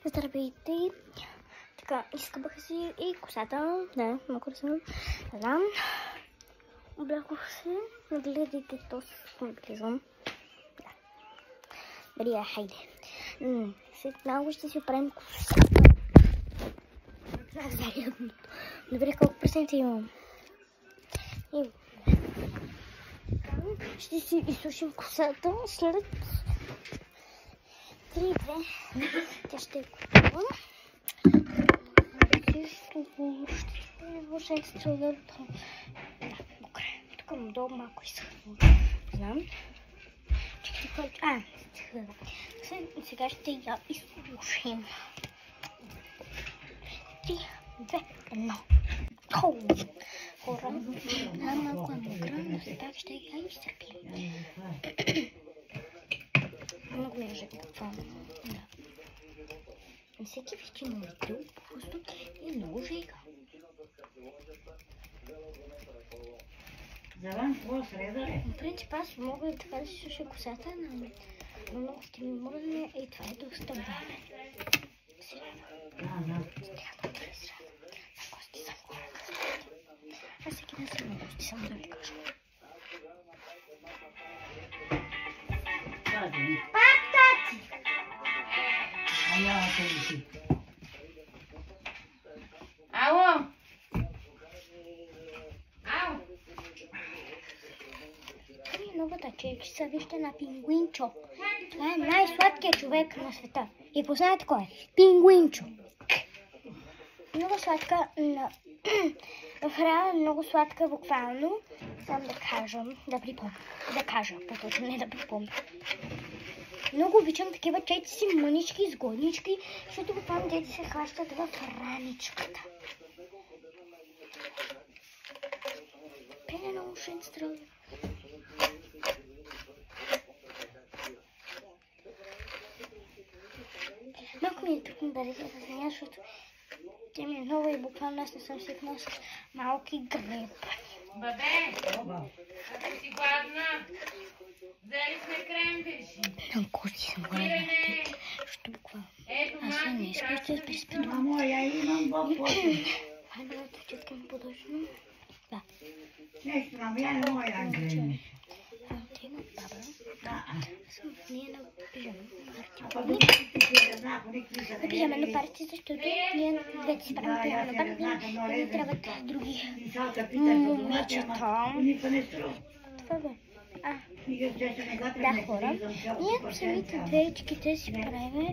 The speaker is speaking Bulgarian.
Здравейте! Така, изкъбах си и косата. Да, мокър съм. Не знам. Облякох се. Гледайте този комплизъм. Да. Добре, хайде. След много ще си оправим косата. Добре, колко процента имам? Ще си изсушим косата след 3-2. Тя ще е готова. Ще изтрудя. Да, мокре. Тук му долу малко изхвърля. Знам. Сега ще я изслушим. 3, 2, 1. Хора, малко е мокра, но все пак ще я изтърпим. Много ми е жега. Да. Всеки вече му видео, просто е много жега. Заван, какво среда ли? В принцип аз мога така да си суша косата, но много ще ми мръдне и това е доста време. Аз всеки ден съм на гости, само да ви кажа. Пак, тати! Ала, си. Ало! Ало! Новата чечица, вижте на Пингвинчо. Това е най-сладкият човек на света. И познайте кой е? Пингвинчо. Много сладка, храна, много сладка буквално. Само да кажа, да припомня. Да кажа, по-точно не да припомня. Много обичам такива чечици, мънички, сгоднички, защото буквално те се хващат в раничката. Пене на ушен стрел. Малко ми е трудно да река с нея, защото тя ми е нова и буквално аз не съм свикнала с малки гребани. Бабе, ако си гладна, взели сме кремвирши. На кости съм гладна, защото буквално аз съм не искам да се приспидвам. Мамо, я имам въпроси. Хайде да четка ми подължно. Да. Нещо на я не моя ангрени. Ти на баба. Съм в нея на пижамно парти. На пижамно парти, защото ние вече си правим пижамно парти. Не трябват други момичета. Това бе. Да, хора. Ние самите двеечките си правим